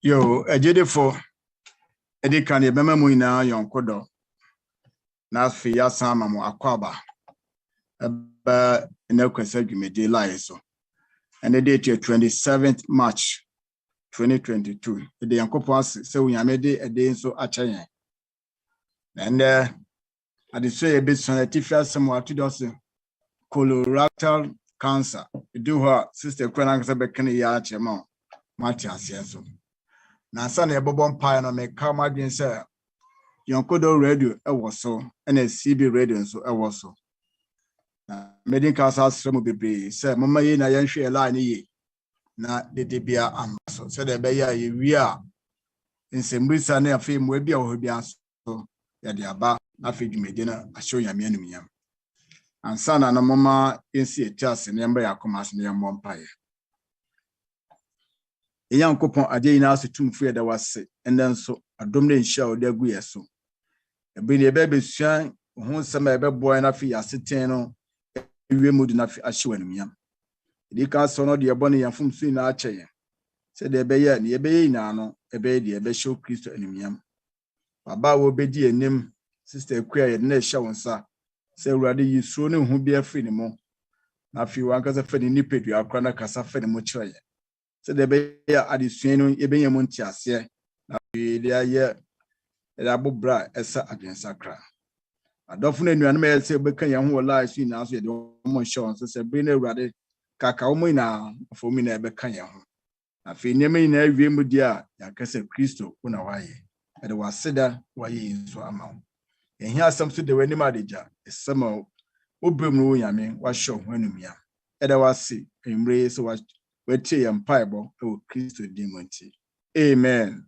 Yo, ejidefo edika ne bema mu ina Yonkodo na afi ya sama mu akwaba eba na kwasa dwumedi lai so and the date 27th March 2022 the Yankopon se unyame de ede so achayen and ade so e be sonatifia samu atudose colorectal cancer do her sister kwana se be kan ya achema mati asenso na sana ebobo mpa na me ka madwen se Yonkodoradio so and CB radio so so na medical science mu bebre se mama yi na yanhwe line yi na dedebia amso se de be ya ye wi a nsembisa na afi mu bia wo bia so ya de aba na afi dwumedi na ahyo nyame anumyam ansana na mama ensi etiase ne mba yakoma se ne mmpaye Yankopon ade ina so tumfu da wase enden so adom ne nhia o da gu yeso ebe ne ebe besuan ho nsema ebe boy na fi aseten no ewe mudu na fi ahyewanumyam edi ka so no de ebo ne yafum su na akyeye se de ebe ye ne ebe ye ina no ebe de ebe show Kristo anumyam baba wo bedi enim sister Ekua ye na ehya wonsa se urade yisuro ne hu bia fi ne mo na fi wanka se fa ne nipedu akra na kasa fa ne mo kyereye se de be ya adesua no ebe yem ntiase na fi de aye da bobra esa adwensakra adofo na nuanum ye se beka ye ho live su na so ye de mo show so se be na urade kaka wo mo na fomi na ebeka ye ho na fi nyeme na awie mu dia ya kase Kristo una waye e de waseda waye so ama ehi asem so de wani madeja esema obem no nyame wa show ho anumia e de wase emre so wa wetie ye mpaibo e Kristo dimonti amen.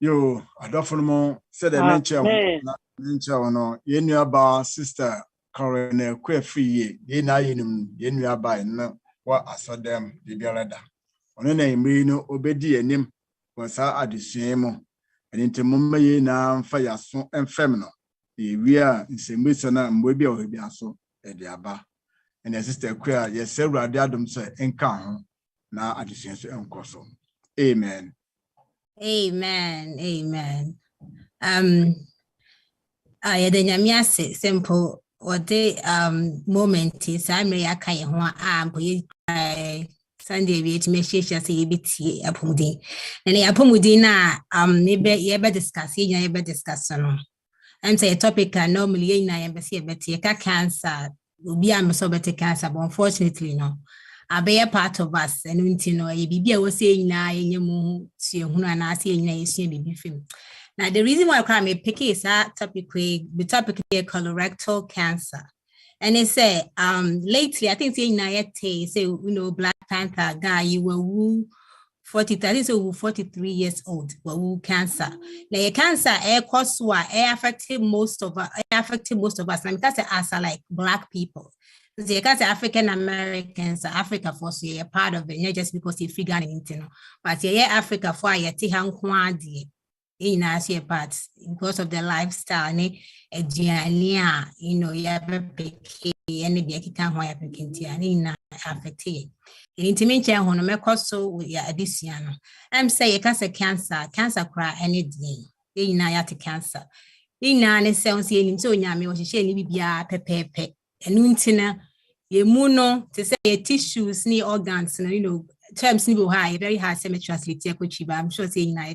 Yo, adofo said I mention no yenu aba sister Karen Kwefie ye na yenu aba no wa asodem bibiarada ono na imri no obedi enim wasa adesua mu enti momma ye na mfa yaso emfem no ye wi a nsembisa na mbo bia o bia so e de aba and sister Kwa ye se urade adom so enka ho na adesua so enkoso amen. Amen. Amen. I the nyamia simple or the moment is I may akai ho Sunday we to make sure say biti apumudi. And apumudi na maybe you better discuss you better discuss no. I'm say a topic normally na embassy better cancer will be am so better cancer but unfortunately no. A be a part of us and you know ye bibia was saying na yenye mu sie hunu na ase yenye yesu bibi film. Now the reason why I may pick is that topic the topic is colorectal cancer. And they say lately I think saying na yete say you know Black Panther guy you were 43 years old were cancer. Now your cancer affected most of us and because us are like Black people. Because African Americans, Africa for so you're part of it, not just because you figure it, but you're Africa for you in as your parts because of the lifestyle, you know, you have a picky and the can why in affected. Intimate on me so with your addition. I'm saying cancer cry anything. In ayat cancer. In an sounds in so yammy was she pepe and ye muno to say tissues ni organs you know terms ni high very hard semi translate but I'm sure saying na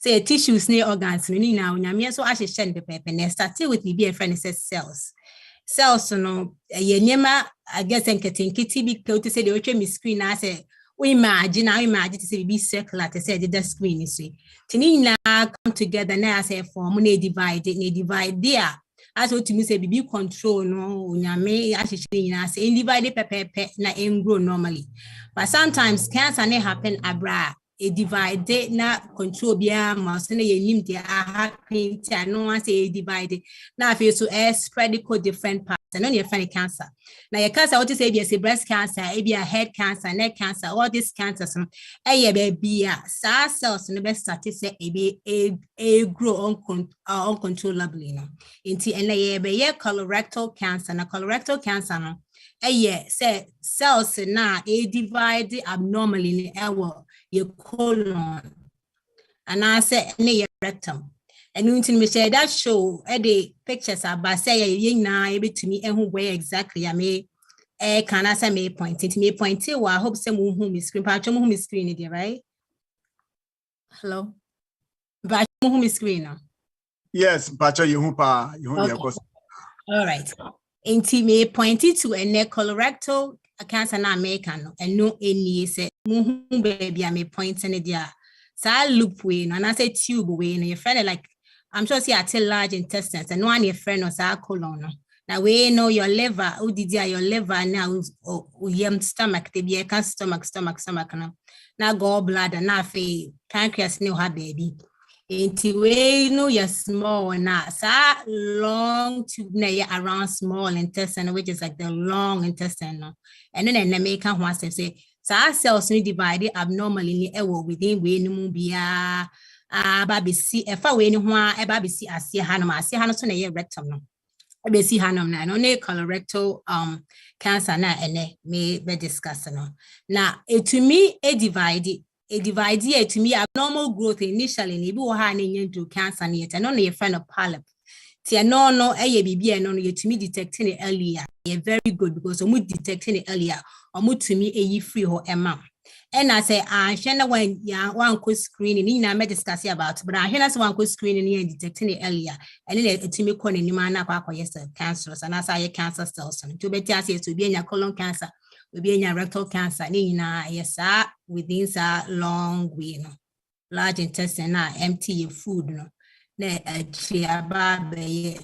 say tissues ni organs ni na nyame so ahye hye pepe na start with me be a friend says cells no ye nyema I guess enketinkiti bi to say the watch me screen na say we imagine to say be circular to say the screen is tini na come together na say form na divide there. As what to me say be control no nyame ahyehyɛ nyina say divide pepepe na grow normally but sometimes cancer may happen abra a divide na control bia ma so na yenim dia happen tia no one say divide na feel so spread different parts and on your funny cancer now your cancer what to say be breast cancer be a head cancer neck cancer all these cancers baby cells no best start say a grow uncontrollably no inti and be colorectal cancer na colorectal cancer no say cells na a divide abnormally in our your colon, and I say your rectum. And you me say that show the pictures about say you na able to me and who where exactly I may can I say me point it me point it I hope some who screen patch who screen it right. Hello. But who screen now. Yes, patch you who pa you all right. Inti me pointed to a neck colorectal cancer na American and no any say baby I may point in it. So loop way and I say tube way and you felt like I'm sure see I tell large intestines and one your friend was our colon. Now we know your liver, who did your liver now stomach, they be a stomach now. Now gallbladder, now pancreas new her baby. Into we know you're small now. So long tube na around small intestine, which is like the long intestine. And then the American wants to say, so our cells need divided abnormally within we no be baby see if I win one a baby see I see Hannah so na rectum no baby see Hannah na no colorectal cancer na ene me be discuss no now it to me a divide to me abnormal growth initially ni bi wo ha na into cancer na yet no na your friend of polyp tia no bibi no you to me detecting it earlier very good because we detecting it earlier or to me a free ho emma. And I say, Shana when one could screening, you know, I discuss about, but I hear that's one could screening and detecting it earlier. And then it to me calling you man up yes, cancers, and I say cancer cells. And to be tested to be in your colon cancer, will be in your rectal cancer, yes, within a long way, no large intestine, empty your food, no. She about the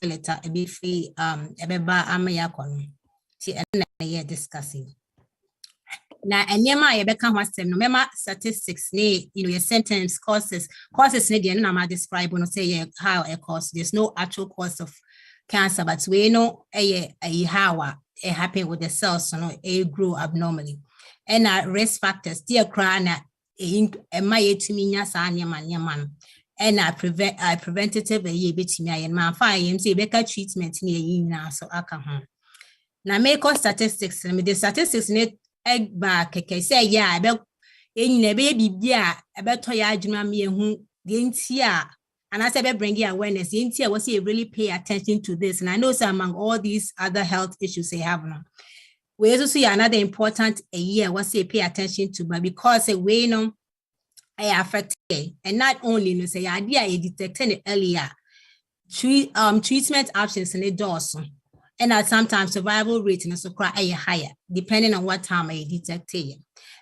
letter, a bit free, a beba amayakon. See, and discussing. Now, and yema ye become what no mema statistics ne your sentence causes ne dey na describe no say how a cause there's no actual cause of cancer but we know how it happen with the cells so no it grow abnormally and risk factors dear cry na my to me nya sa nyama and preventative betimi ayen man fa yem say better treatment ne yin so aka ho na make statistics me the statistics ne egg back say yeah about in a baby dear about toy adjuma me who the intia and I said bring awareness the intia was here really pay attention to this and I know some among all these other health issues they have now we also see another important a year was say pay attention to but because we know I affect and not only no say idea detecting it earlier treatment options in the doors. And that sometimes survival rate in a so higher, depending on what time I detect it.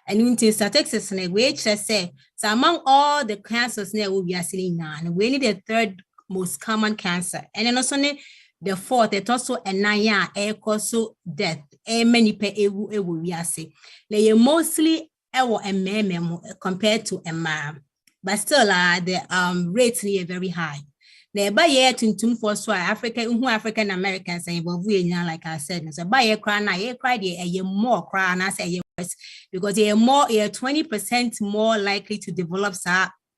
And in statistics, which I say, so among all the cancers now we are seeing now, and we need the third most common cancer. And then also the fourth, it also a 9 year also death. Many we are saying. They are mostly compared to a man, but still the rates are very high. They buy it in for so African Americans and like I said, so buy a cry now, a more cry and I say yes, because they are 20% more likely to develop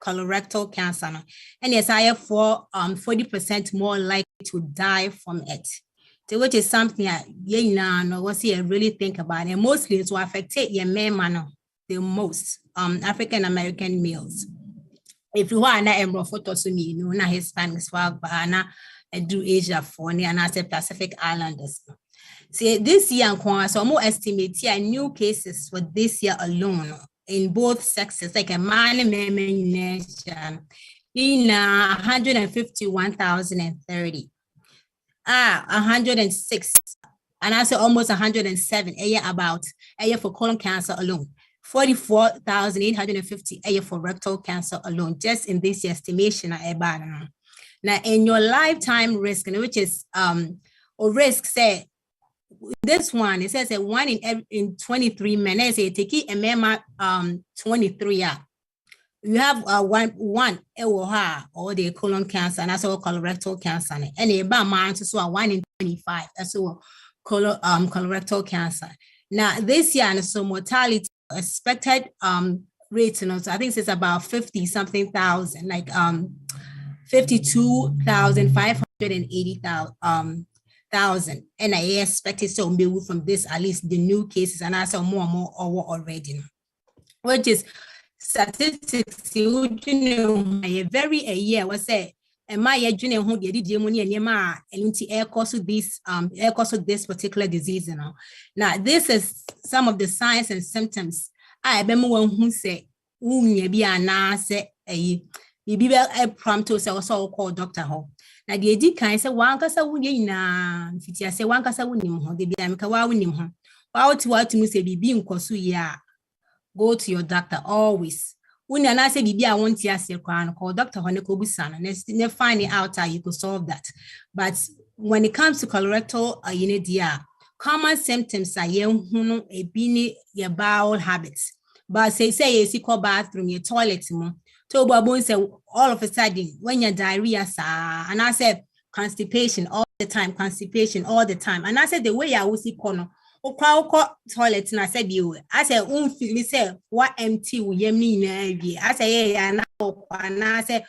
colorectal cancer. And yes, I have 40% more likely to die from it. So which is something I really think about and mostly it's to affect your men the most African American males. If you want to photo to me, you know, na Hispanics for Ghana and do Asia for and I say Pacific Islanders. See this year, so more estimate here new cases for this year alone in both sexes, like a man and women nation in 151,030. 106, and I say almost 107 a year about a year for colon cancer alone. 44,850 a year for rectal cancer alone, just in this estimation. Now, in your lifetime risk, which is or risk, say this one, it says that 1 in 23 men. I say take it a mema 23. You have one or the colon cancer, and that's all colorectal cancer, and a bad mind so 1 in 25. That's all colorectal cancer. Now this year, and so mortality expected rate, so I think it's about 50 something thousand, like 52,580,000. And I expect it to move from this, at least the new cases, and I saw more and more already. which is statistics very a year was say and my junior who did air cause this particular disease, you know. Now this is some of the signs and symptoms. I remember one who say be a prompt to also call Dr. Ho. Now the edit kind say one cassa would na fitia say one cassa would him the biamka win him. What to say be kosu ya. Go to your doctor always. When I say baby, I want to ask your crown, call Dr. Honekobusan, and never find out how you could solve that. But when it comes to colorectal, common symptoms are your bowel habits. But say you call bathroom, your toilet, to babon say all of a sudden when your diarrhea, and I said constipation all the time, and I said the way I was corner. Toilet and I said you. I said feel say what empty we yemi. I say yeah now and I said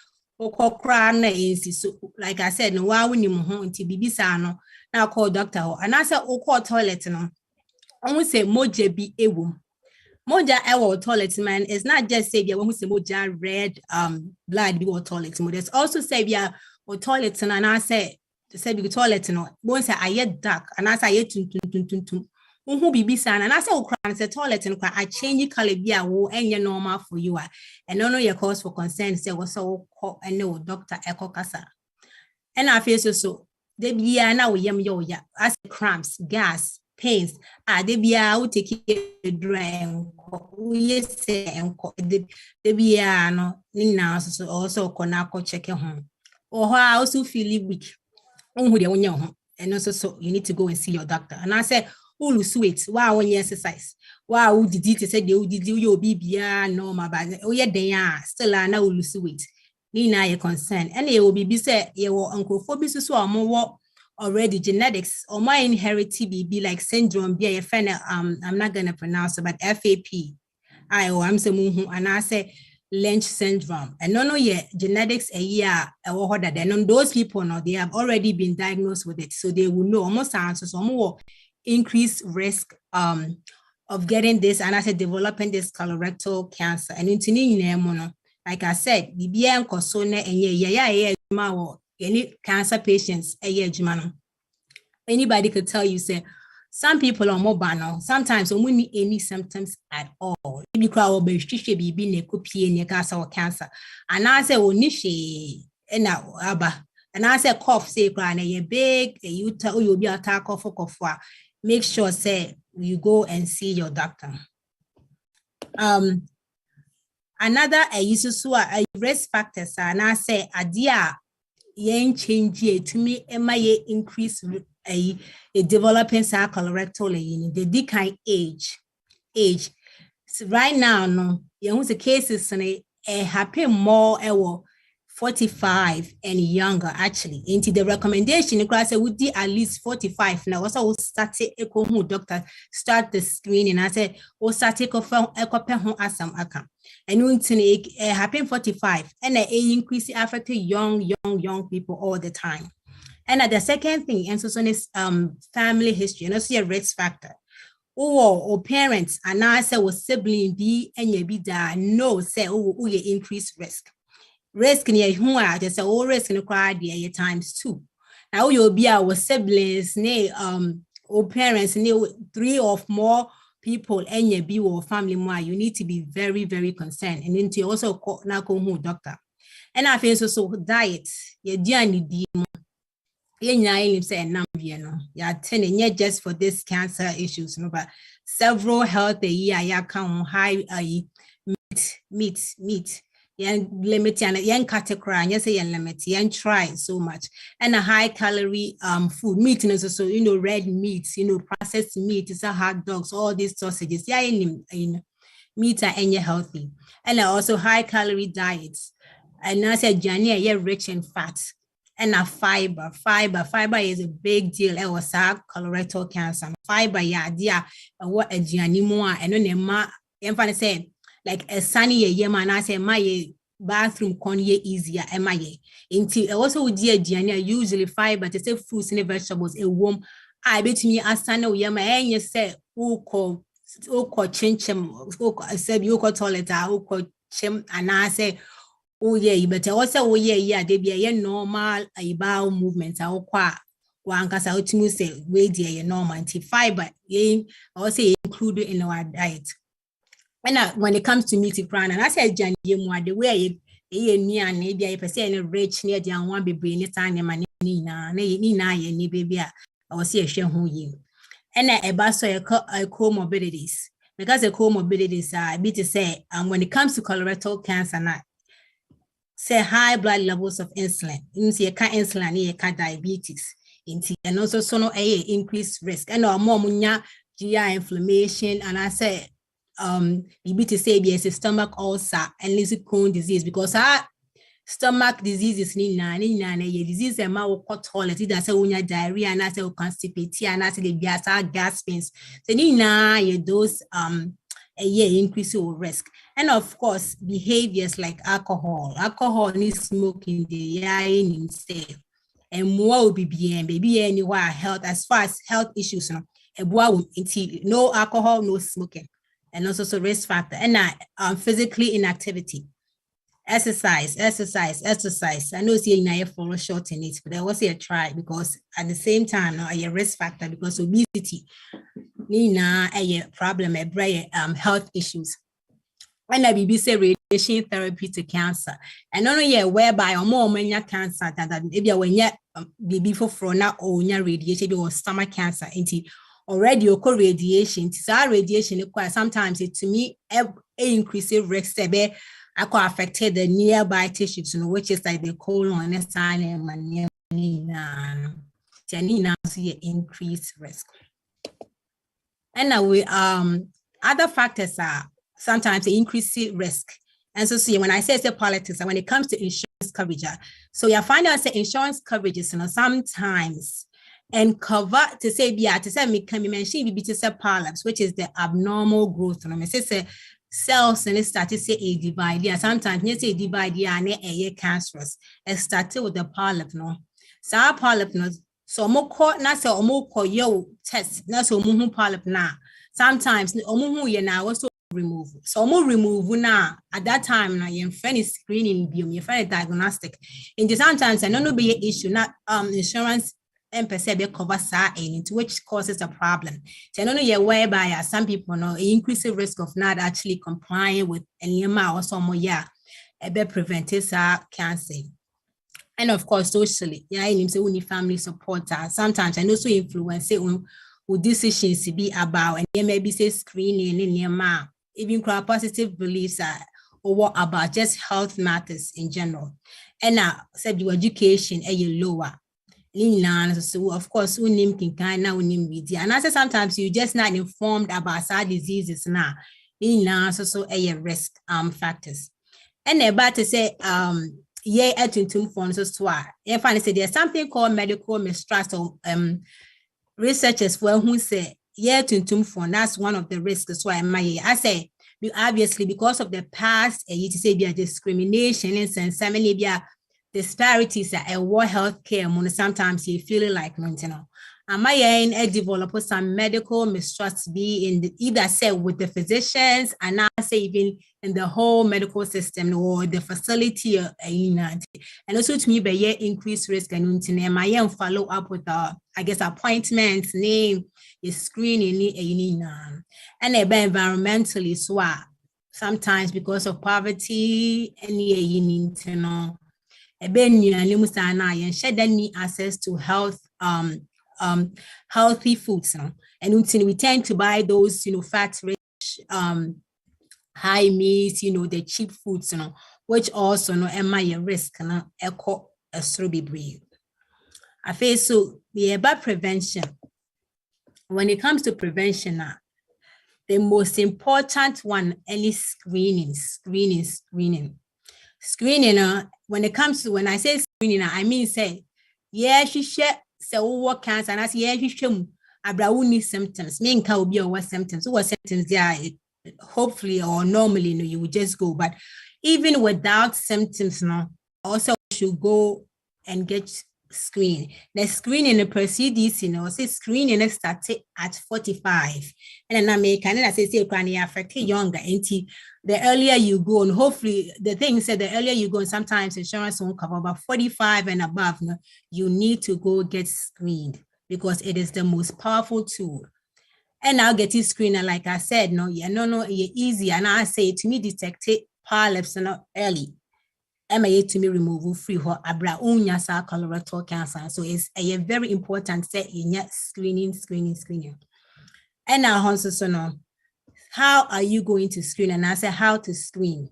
crown so like I said no why we home to be sano now call doctor and I said call toilet no. I will say moja be ewu. Moja ewo toilet man is not just say when we say moja red blood be toilet. There's also say yeah or toilet and I said the toilet no once I get dark and I say tum. Who be san and I say crown the toilet and I change color be a wo and normal for you and no your cause for concern say was so and no doctor echo casa and I feel so they be now yam yo as cramps gas pains they be out take it dry we say and they be no now so also konako check home or I also feel weak and also so you need to go and see your doctor and I said lose weight. Wow, when you exercise. Wow, did you say you did your BBA normal, but oh yeah, they are still are now lose weight. Nina, your concern, and it will be said your uncle phobia so more already genetics or my inherited be like syndrome. Be a fan. I'm not gonna pronounce it, but FAP. I'm some and I say Lynch syndrome. And no, yeah, genetics a year or that. And those people know they have already been diagnosed with it, so they will know almost answers or more. Increased risk of getting this and I said developing this colorectal cancer and into like I said BBM kosone and any cancer patients anybody could tell you say some people are more banal sometimes don't need any symptoms at all because cancer and I say and I say cough say big you tell you'll be attack of make sure say you go and see your doctor. Another risk factors and I say adia yen change to me increase a developing colorectal the decline age. So right now no the cases happen more 45 and younger actually into the recommendation you say would be at least 45 now also start a doctor start the screening I said or start take off asam account and happen 45 and increase affect young people all the time and the second thing and so is family history and also a risk factor or parents and I say was sibling be and you be there no say increased risk near who are just all risk in the crowd times 2. Now you'll be our siblings, or parents, 3 or more people, and your be or family more. You need to be very, very concerned. And then to also call now doctor. And I feel so diet, your journey yeah, just for this cancer issues, but several health high meat. Limit and category and say limit and try so much and a high calorie food meat and also red meat processed meat is a hot dogs all these sausages in meat and you're healthy and also high calorie diets and I said Johnny rich in fat and a fiber is a big deal it was colorectal cancer fiber what a Johnny more and then say like a sunny year man I say my bathroom con easier into also dear Gianna usually fiber to say fruits and vegetables a warm I bet me as sunny year my say who call oko chinchem, oko said you oko toilet, oko chim, and I say, oh yeah, but also oh yeah, they be a normal a bowel movement, one cause I ultimately say way dear normal anti-fiber, also included in our diet. And when it comes to meat plan, and I said Jan the way me and maybe I percent rich near the one be bringing it time and Nina, ni baby, I was here showing who you. And about so comorbidities. Because the comorbidities are a bit to say, when it comes to colorectal cancer, say high blood levels of insulin, into your insulin, your diabetes, into and also sono increased risk. And more munya GI inflammation, and I say be to say be a stomach ulcer and Crohn's disease, because our stomach diseases disease and my toilet that's a unya diarrhea and I say constipated and I say the gas pains. So those increase your risk. And of course, behaviors like alcohol needs smoking the in say and more will be baby anywhere health as far as health issues no alcohol, no smoking, and also risk factor. And physically inactivity. Exercise. I know see you follow short in it, but I was a try because at the same time, a risk factor because obesity, a problem, a brain health issues. When I be say radiation therapy to cancer, and only whereby or more many cancer than maybe when you be for now or radiation or stomach cancer into already occur radiation. So our radiation requires sometimes it to me increasing risk I could affected the nearby tissues, which is like the colon and increased risk. And now we other factors are sometimes increased risk. And so see when I say politics, and when it comes to insurance coverage, so you find out say insurance coverages, sometimes and cover to say me can be mentioned be to say polyps, which is the abnormal growth. And I say cells and it started to say a divide. Yeah, sometimes you say divide and a cancerous. It started with the polyp, no. So our polyp no. So more call na say more call yo test na so more polyp na. Sometimes more you now also remove. So more remove na at that time na you find screening biome, you find diagnostic. In the sometimes I don't be an issue not insurance and perceive cover into which causes a problem. So I don't know whereby some people know increasing risk of not actually complying with any amount or some more preventive cancer. And of course, socially, family support. Sometimes and also influence with decisions to be about and maybe say screening in your even positive beliefs or what about just health matters in general. And now said your education lower. So of course, and I say sometimes you just not informed about sad diseases now. So a risk factors. And about to say if I say there's something called medical mistrust or researchers who say that's one of the risks. So I say obviously because of the past discrimination and some disparities at what healthcare sometimes you feel like I develop some medical mistrust be in either say with the physicians and now say even in the whole medical system or the facility and also to me by increased risk and follow up with appointments name is screening and environmentally so sometimes because of poverty and need access to healthy foods, and we tend to buy those, fat-rich, high meat, the cheap foods, which also a risk, echo a strawberry breed. I feel so. We about prevention. When it comes to prevention, the most important one, any screening. Screening, when it comes to when I say screening, I mean say, she share what cancer, and I say she show abrawuni symptoms. Me can be what symptoms. What symptoms there? Hopefully or normally, you would just go. But even without symptoms, also should go and get screen. The screening the procedures, say screening started at 45. And then I make and I say affect younger. And the earlier you go, and hopefully the thing said the earlier you go, and sometimes insurance won't cover, but 45 and above, you need to go get screened because it is the most powerful tool. And I'll get it screened. And like I said, you're easy. And I say to me, detect polyps early. MA to me remove free her abra unya sa colorectal cancer. So it's a very important set in screening. And now also know how are you going to screen? And I say how to screen.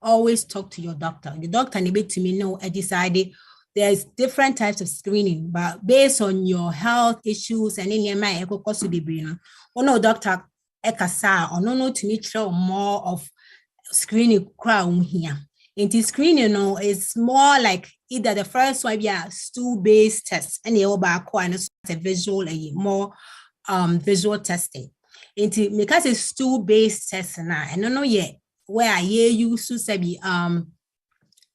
Always talk to your doctor. The doctor need to me know I decided there's different types of screening, but based on your health issues and in your mind, to be brain. Oh no, doctor ekasa or no to me show more of screening crown here. Into screening, it's more like either the first one be a stool-based test, and the other one is a visual, more visual testing. Into because it's stool-based test now, and no yet where I use to say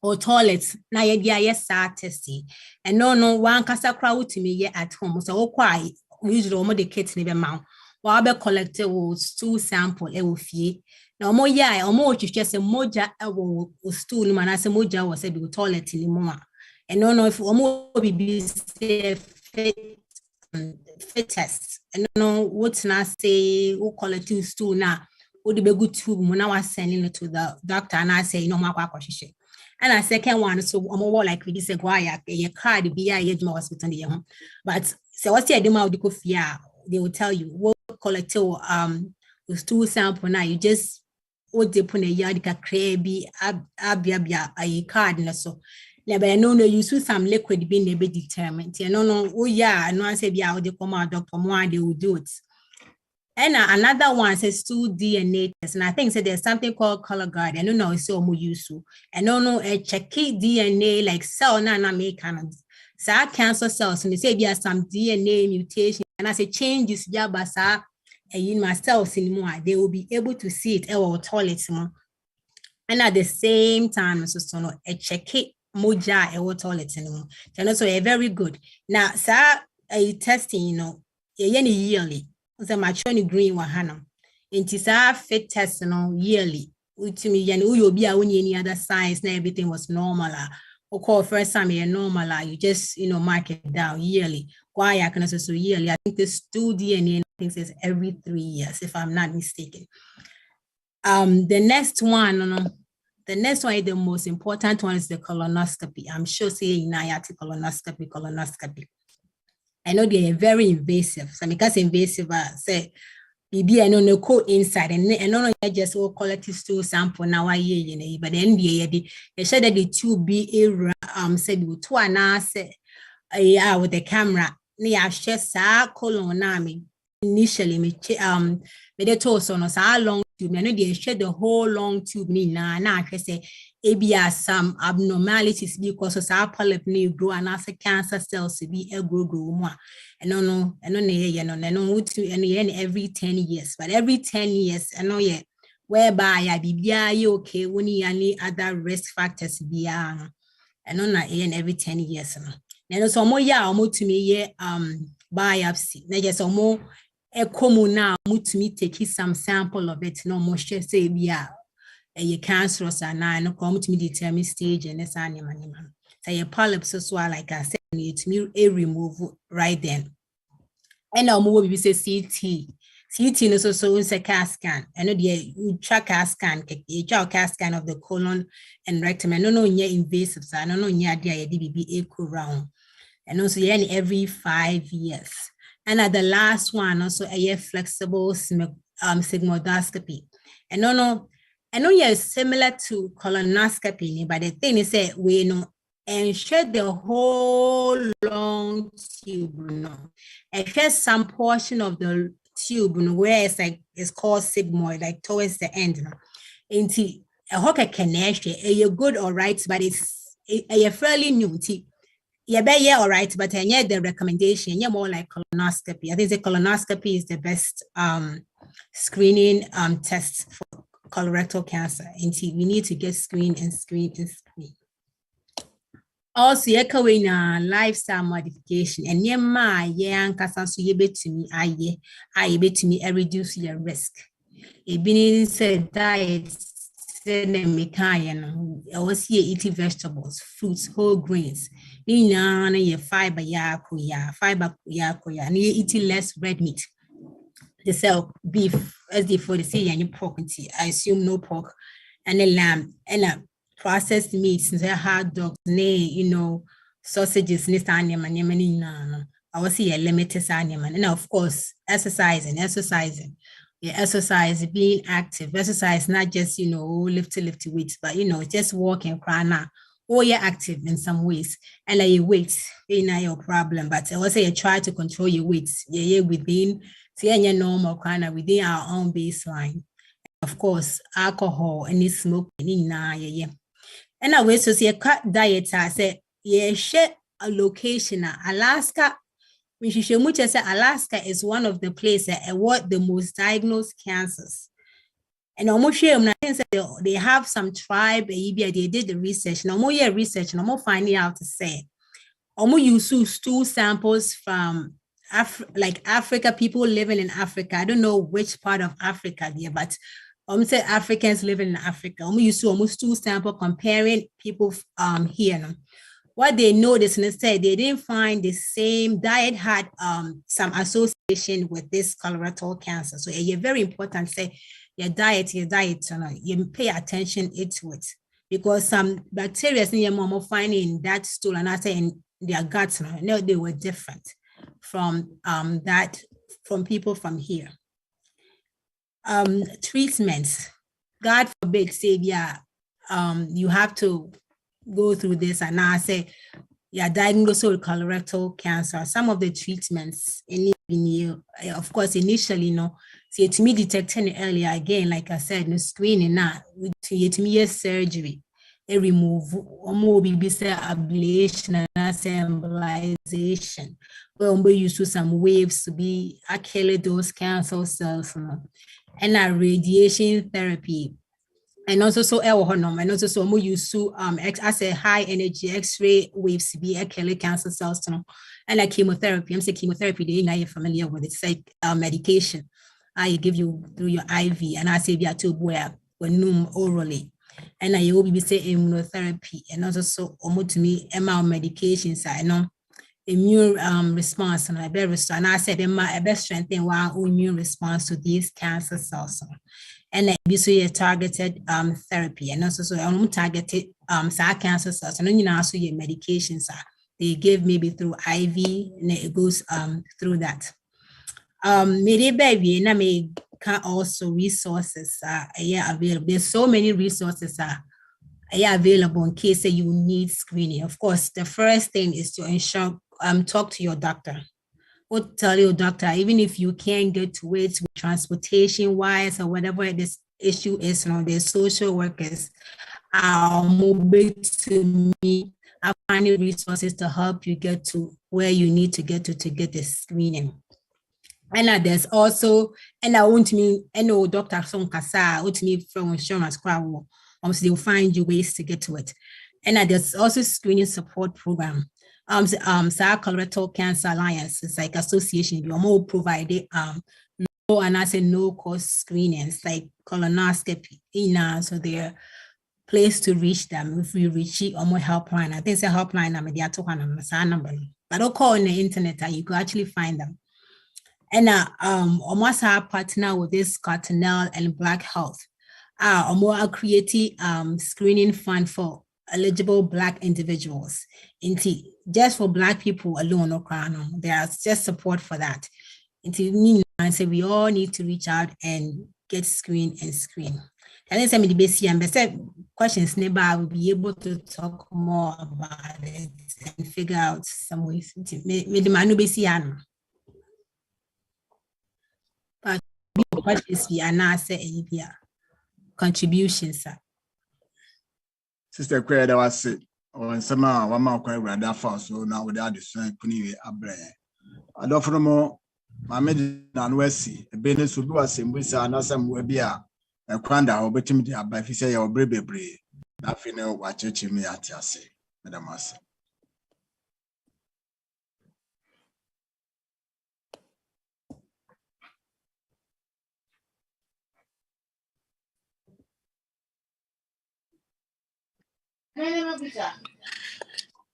or toilets na yes testing, and no one casa crowd to me yet at home. So quite usually the kids never mount. While be collected stool sample fee. Now more just a moja stool man as a moja was a toilet in the moment. And no if be fit test. And no what's not say who call it to stool now would be good tube when I was sending it to the doctor and I say no more. And a second one, so more like we say why a card be a hospital the home. But so what's the demo of the coffee? They will tell you what collect with stool sample now. You just what they put a yard crabby abia a card and so. But no, you use some liquid being a bit determined. No, oh yeah, no, I say be out the come out doctor more they will do it. And another one says stool DNA test, and I think there's something called color guard. I don't know it's so more useful. And no, a check DNA like cell na make kind so cancer cells, and they say there's some DNA mutation, and I say changes jabasa in my cells anymore. They will be able to see it or toilet more. And at the same time, so a check moja or toilet anymore. And also a very good. Now, sir, a testing, yearly. So much on green wahana. It is a fit test yearly. Which me and you'll be any other signs, and everything was normal. Or call first time you're normal, you just mark it down yearly. Why I can also so yearly. I think the stool DNA says every 3 years, if I'm not mistaken. The next one, the most important one is the colonoscopy. I'm sure saying colonoscopy. I know they are very invasive. So because invasive, say, maybe I know no co inside and no just all quality stool sample now but then they said that the tube be said with two and say with the camera. Near just colonami initially me they told so how long tube. I know they shed the whole long tube now I say ABS some abnormalities because of our polyp new grow and as a cancer cells to be a grow more. And no, every 10 years, but every 10 years, I know yet whereby I be okay when you any other risk factors be and every 10 years. And also more to me biopsy. Now just more a common now to me take some sample of it, no more say be a cancerous and I no come to me determine stage and this animal. So your polyps as well, like I said, it's me a remove right then. And now more we say CT. CT is also a CAT scan. I know the track CAT scan, a CAT scan of the colon and rectum. I don't know near invasive, so I don't know near the DBB echo round. And also every 5 years. And at the last one, also a flexible sigmoidoscopy. And I know you're similar to colonoscopy, but the thing is that we ensure the whole long tube, ensure some portion of the tube, where it's like it's called sigmoid, like towards the end, into a hockey connection. You're good, all right, but it's a fairly new. Yeah, all right, but I the recommendation. You're more like colonoscopy. I think the colonoscopy is the best screening test for colorectal cancer. And we need to get screen. Also, you're na lifestyle modification, and yeah, my young customers, you bet to me, I bet to me, reduce your risk. It been said diet, said I was here eating vegetables, fruits, whole grains. Your fiber, fiber, and you eating less red meat. They sell beef, SDA for the sea, and pork, I assume no pork, and a lamb, and processed meats, hot dogs, sausages, I was here limited animal. And of course, exercising. Yeah, exercise, being active. Exercise, not just, lift weights, but, just walking, crying. Oh, you're active in some ways. And your weight, not your problem. But I will say you try to control your weights. Yeah, within normal kind of within our own baseline. Of course, alcohol and smoke, yeah. And I will say a cut diet. I say, yeah, share a location. Alaska, Alaska is one of the places that what the most diagnosed cancers. And almost they have some tribe, they did the research. No more research, no more finding out to say. Almost use stool samples from Africa, people living in Africa. I don't know which part of Africa there, but say Africans living in Africa. Use almost stool sample comparing people here. What they noticed instead, they didn't find the same diet had some association with this colorectal cancer. So it's very important. Say your diet, you pay attention to it because some bacteria in your mom finding in that stool and I say in their guts, they were different from from people from here. Treatments, God forbid, Savior, you have to go through this and now say you're diagnosed with colorectal cancer. Some of the treatments of course initially see to me detecting it earlier again, like I said, no screening now to me surgery, a remove or more ablation and embolization. Well, we use some waves to be kill those cancer cells and a radiation therapy. And also and also so more use to as a high energy X-ray waves to be a kill cancer cells and like chemotherapy. I'm saying chemotherapy, they are familiar with it. It's like medication I give you through your IV and I say via tube where orally. And I will be say immunotherapy and also so almost to me MR medications I know immune response and I better and I said my best strengthen one immune response to these cancer cells. And be a targeted therapy and also so targeted cancer cells and then also your medications they give maybe through IV and it goes through that. Maybe baby and I may also resources available. There's so many resources available in case you need screening. Of course, the first thing is to ensure talk to your doctor. Or tell your doctor, even if you can't get to it with transportation wise or whatever this issue is, the social workers are mobile to me. I find resources to help you get to where you need to get get the screening. And there's also, and I want me, Dr. Son Kasa, want me from insurance crowd, they'll find you ways to get to it. And there's also screening support program. Colorectal Cancer Alliance is like association. You more provided low and I say no cost screenings like colonoscopy. So they're place to reach them if you reach it or more helpline. I think it's a helpline number. But don't call on the internet and you can actually find them. And almost our partner with this Cardinal and Black Health. More creative screening fund for eligible Black individuals. Just for Black people alone, there's just support for that. I say we all need to reach out and get screened and screen. And then some of the basic and questions neighbor will be able to talk more about it and figure out some ways. But questions we are now saying contributions. Sister Quay, that was it. On some one more quite where that fast, so now without the sun, Kuni Abre. I don't know more. My medicine and Westy, a business will do a same with some webia, a quanda or betimity by Fisa or Brebe. Nothing what you me at Yassi, Madam.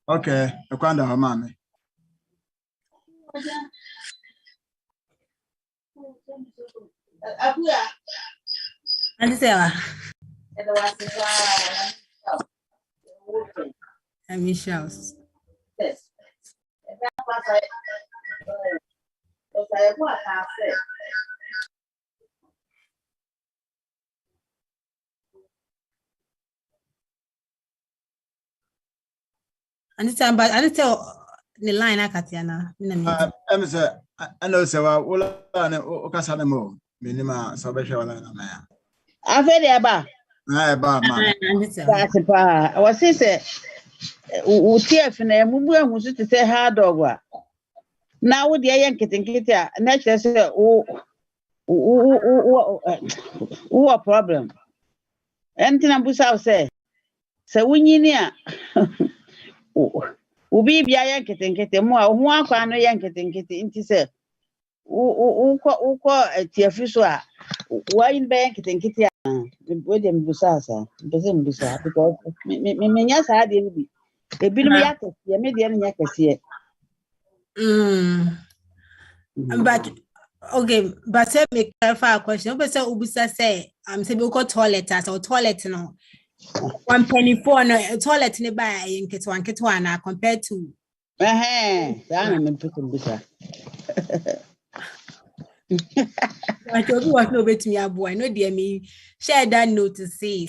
Okay, ekwanda ha mame. Andisewa. Michels. Yes. And it's about the line I got yana. I'm say I know say wa wala na okasa na mo minima so be hwe wala na ma. Afedi aba. Na ba ma. That's pa. I was say TF na emubu ehun so te say hard dog wa. Na wo de yen kitinkiti a na kire say o problem. Entina busa say wunyini a ubi bia yen kitinkiti mo a ho akwa no yen kitinkiti nti say uko TF so a wa yin be yen kitinkiti a we dem busa sa because me nya sa de bi ebinum yakase me de no yakase. But okay, but say me clarify a question. But say ubusa say say we go toilet as or toilet no 124 no toilet ni ba nketwa na compared to Sana me pikin busa. But you was no bet me aboy no dear me share that note to say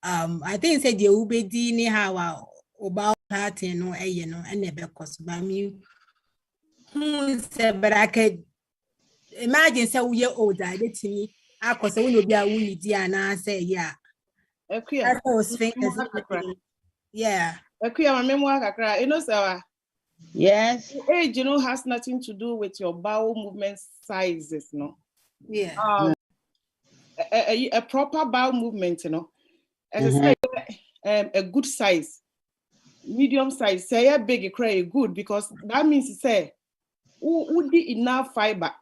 I think say the ubedi ni how about party no no and never cost by me who said but I could imagine say we older that to me I cause when you be a woolly dear and I say yeah that's was famous yeah my memoir kakra you know sir. Yes. Age, has nothing to do with your bowel movement sizes, no. Yeah. A proper bowel movement, as I say, a good size, medium size. Say a big, cray good because that means say, would be enough fiber.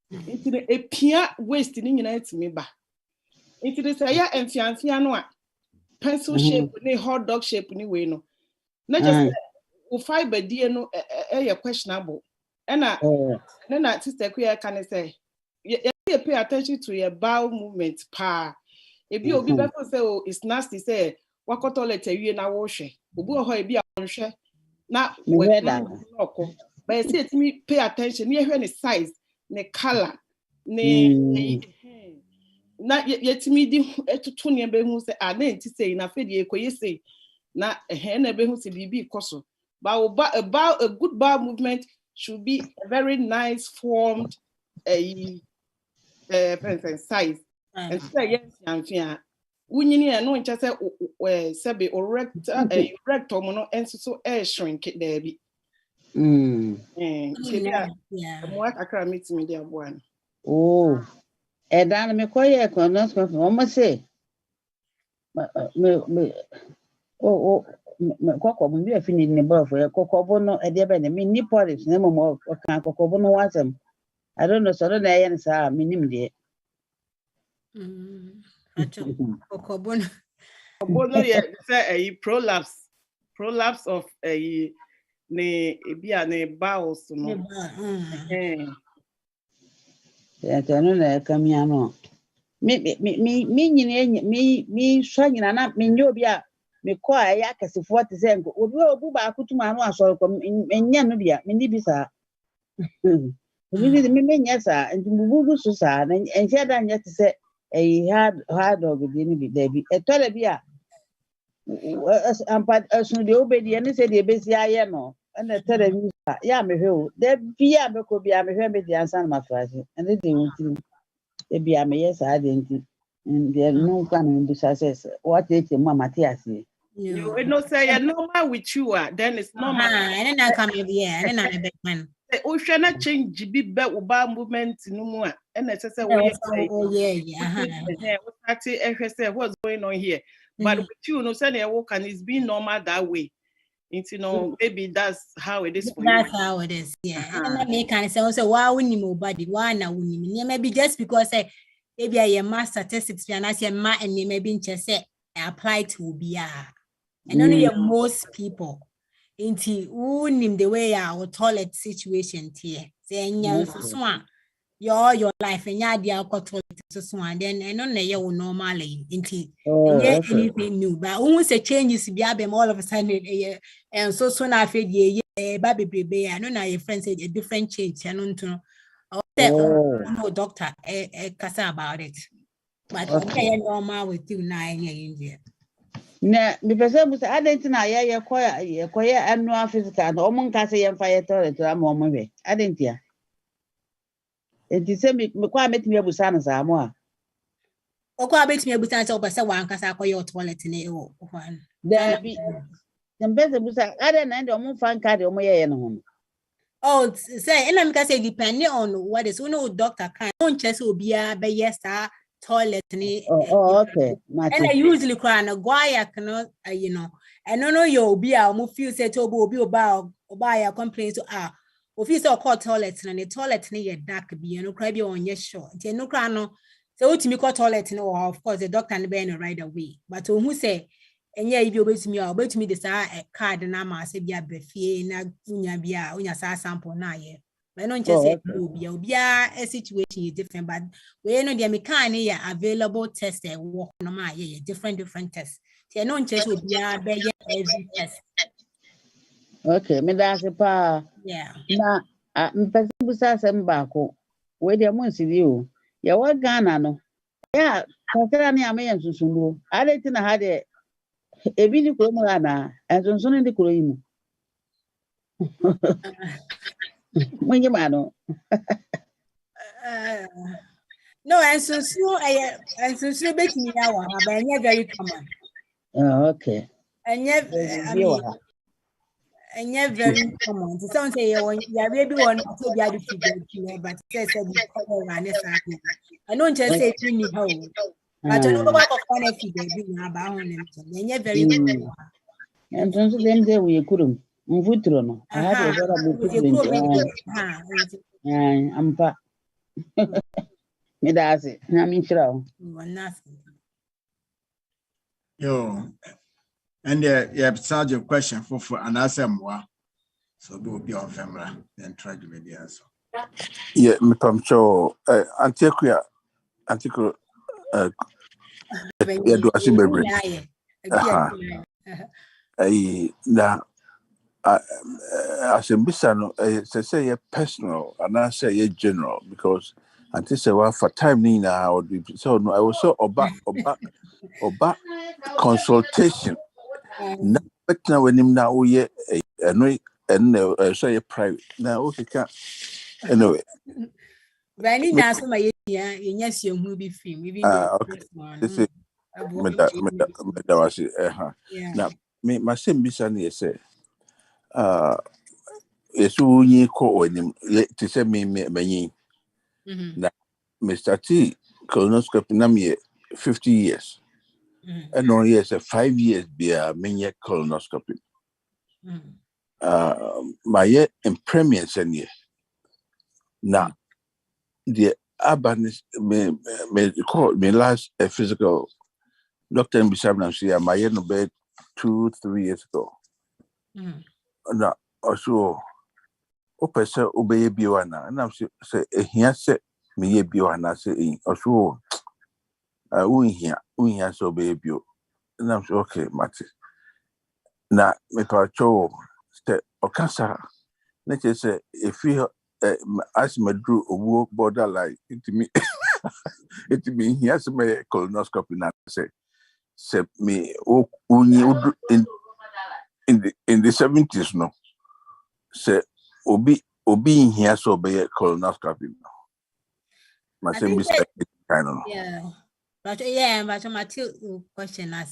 Into a peer waste in United me ba. Into the say and fianfiano, pencil shape, hot dog shape, anyway, no. Not just. Fiber DNA questionable. And then I sister queer can say you pay attention to your bowel movement pa. If you be better say it's nasty say what toilet you na wash. Obu ho e bi a na but see it me pay attention near when the size, the color, ne na yet me di etutu ne be hu say na nti say na fedi ekoye say na na be hu say bibi koso. But about a good bowel movement should be a very nice formed size. And say yes, and winning no just say or rectum no and so air shrink it there be. More I meet me there one. Oh, and then me koye colonoscopy. Mama say, me koko mo bi afini ni bro for koko no e de be ne me ni polish na mo kan koko no wasem. I don't know so na yen sa me nim de. Koko bon yeah, say a prolapse of a ne bia ne bowels no. Ya no na kamia no. Me nyine me swa nyina na me nyo bia me ko ya kasefo te se nko obu ba akutuma no asoro ko enya no bia me ni bi sa obi ni me nya sa ntumbubu so sa na enhia da nya te se hard dog bi ni bi da bi etole bia ampa asun de obedi ene se de besi aye no na etole bi ya me hwe o da bia me ko bia me hwe me di ansan ma fraje ene de wuti e bia me yes a de nti there no can be success what it mama tiasi you no say normal with you then it's normal and then come here and then I'm a big man o hwe na change bi be wo ba movement no mu a and it say oh start say what's going on here but with you no say na work and it's being normal that way. Maybe that's how it is for you. That's how it is, yeah. And then they can say, also, why wouldn't you body? Why now wouldn't you? Maybe just because maybe I am math statistics and I say math and maybe just say apply to be And only most people into who name the way our toilet situation here. Saying your life and your dear toilet so and then and on your normally into anything new. But once a changes be all of a sudden and so soon I feel baby I know now your friends said a different change and to no doctor kasa about it. But okay, normal with you now in India. Na me person say adentina ye koya annual physical no omun ka say yem fire toilet am omun we adentia enti say me kwa metimi abusa no sa mo a okwa betimi abusa say obasa wan kasa koya toilet ne o hwan there be dem beze busa aden na omun fan card omun ye no ho oh say ina me ka say depending on what is no doctor can don't just obia be yes toilet ni okay and I usually cry na guaya cannot you know and no you be a mo feel say to obi oba ya complain to office or call toilet na the toilet ni dark be no cry be on your sure nti no cry no say ultimi call toilet no of course the doctor na be no right away but who say enye ibi obetimi the sa card na ma say bia brefie na unya bia unya sa sample na ye. I don't just say a situation is different, but we know the mechanic available test and work no my different tests. So I don't just be every test. Okay, me da se pa. Yeah. Na me pese busa se mbako. We dey mo nsidi o. Ya wa Ghana no. Ya, kakra ni ame yensunsundu. Ade ti na ha de ebi ni ko mo na ensunsun ndi ko yi mu. Mwenye mano. No, and so betting now, but very common. Okay. And yet, I mean, and yet very common. Some say you maybe one to the other figure, but says I don't just say me how. But I know what of one figure being about him. And yet very common. And so them there we couldn't. Mvutro no. I had a ampa. Me da ase. Na mi chira o. Yo. And you charge a question for an answer more. So do be on camera then try to make the answer. Yeah, me pamcho antiquia yeah do asibebre. Na asembisa no say personal and I say general because until say well for time ni na would be so no I was so oba consultation na better when him na we no and say private na okay can anyway but ni na so my yes you who be film even okay this is me was now me my same bisa ni say yesu nyi ko onim to say me manyi na Mr. T colonoscopy na me 50 years and no yes 5 years be a many colonoscopy my premiums and ye now the urban me call me last a physical doctor in Bisabna see my no bed 2-3 years ago na also o pese obey biwana na say ehia se me ye biwana say also unhia so obey bio na say okay mate na me pa cho ste okasa na say if you as madru owo borderline it me here some colonoscopy na say me in the 70s no say obi here so be colonoscopy no my same be kind of but my two question I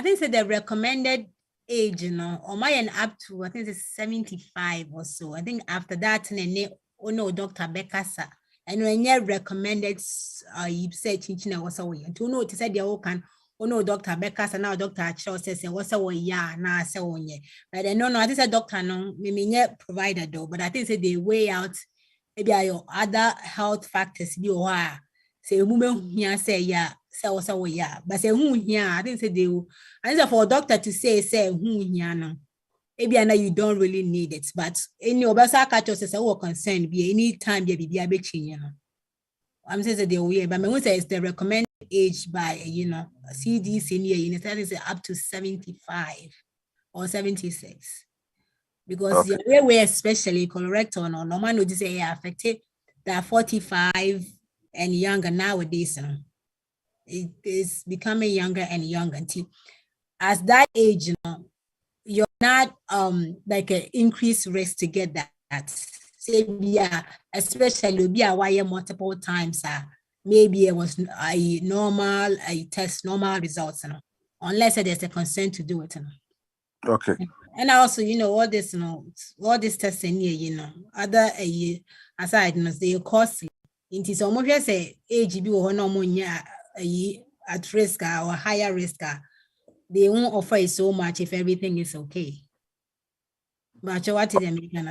think the recommended age or my up to I think it's 75 or so. I think after that no Dr. Bekasa and when you recommended you said chinchina was away and to know to say the all can no Dr. Bekasa now Dr. Cho says what's away na say on ye but I no I think a doctor no me provider though but I think they weigh out maybe your other health factors be or say woman here say say also yeah, but say who here, I didn't say they will. And so for a doctor to say who here now. Maybe I know you don't really need it, but any obasa catch us as a concern be any time be a bit you know. I'm saying that they will, but when say it's the recommended age by CDC in here, that is up to 75 or 76. Because the way especially colorectal or normal no say affected that 45 and younger nowadays. It is becoming younger and younger until as that age, you're not like an increased risk to get that. Say yeah, especially be aware multiple times. Maybe it was a normal, normal results, unless there's a consent to do it. Okay. And also, all this, all this testing here, other aside, they costly. It is almost say age be or no at risk or higher risk. They won't offer you so much if everything is okay. But what is the American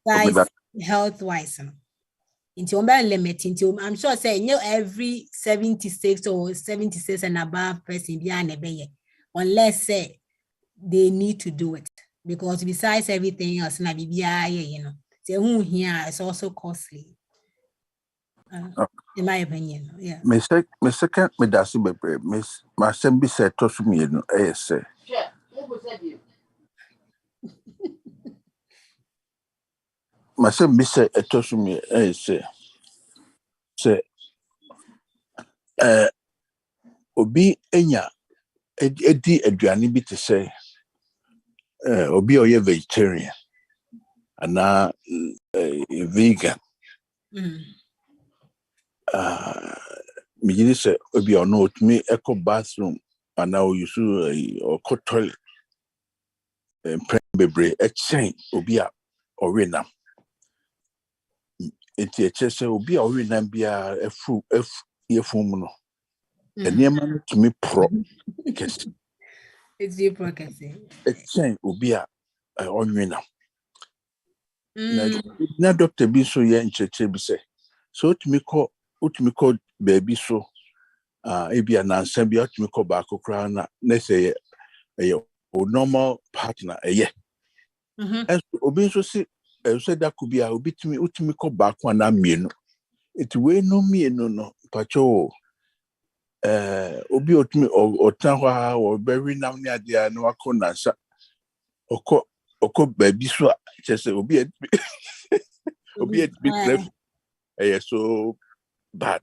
guys health wise? Into limit into I'm sure say every 76 or 76 and above person behind a bay, unless say they need to do it. Because besides everything else, say who here is also costly. In my opinion, yeah. My second, me dasi bebre. My sembi say tosu mi no say. My sembi say tosu mi say obi enya edi aduane bi te say obi oye vegetarian ana vegan. Me say obi or not me echo bathroom and now you see or toilet bebre a chain obi a orina enti say obi a orina bia efu yefum no eniema to me pro kes it's your podcast a chain obi a orina na doctor bi so ye ncheche bi say so to me call baby so ebi anansa bi atumi call back okra na say normal partner and obi so say that could be a obitumi utumi call back one na mienu it we no mienu no pacho obi otumi otan hwa or very nam ne ade na wakona sa oko baby so say obi so bad.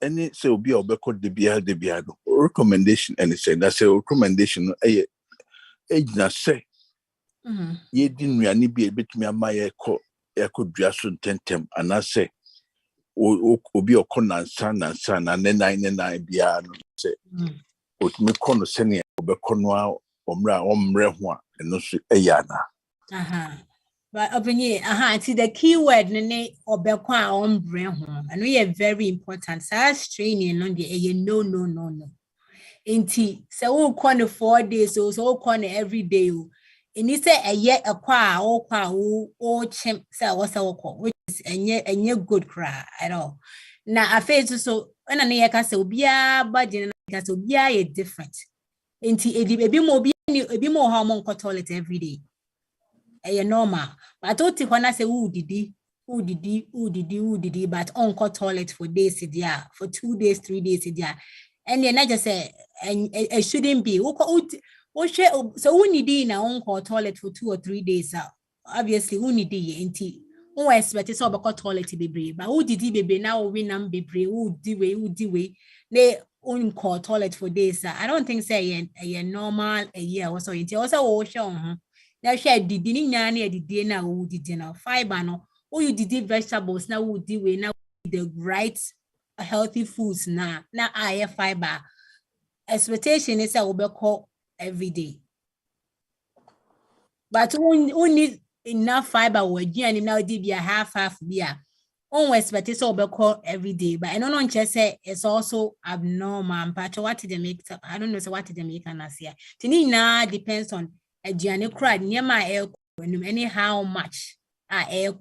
Any say obi obeko de bia no recommendation and say that say recommendation na say ye di nuane bi betumi ama ye ko dua so tentem ana say obi okona nansa na ne bia no say otumi kono sene obeko no omre ho a eno so ana but see the keyword ne obeko a ombre ho and we are very important such training no dey no inti say we corner 4 days so corner every day and you say a year a kwa o chim say what which is a good cry at all now I face so when I can say obia budget na so obia is different inti ebi more hormone ko toilet every day normal but I thought when I say who did but on call toilet for days there for 2 days 3 days there and then I just say and it shouldn't be so we need in our own call toilet for 2 or 3 days obviously we need it who expect so about toilet be but who did baby now we nam be who do we they own call toilet for days I don't think say a normal a year or so it also show now share the dinner the dinner who did dinner fiber no or you did vegetables now who do we now the right healthy foods now I fiber expectation is a will call every day but we need enough fiber we and now did be a half beer on expectation will call every day but I don't know just say it's also abnormal but what did they make I don't know so what did they make and as here now depends on a journey crowd near my air when any how much air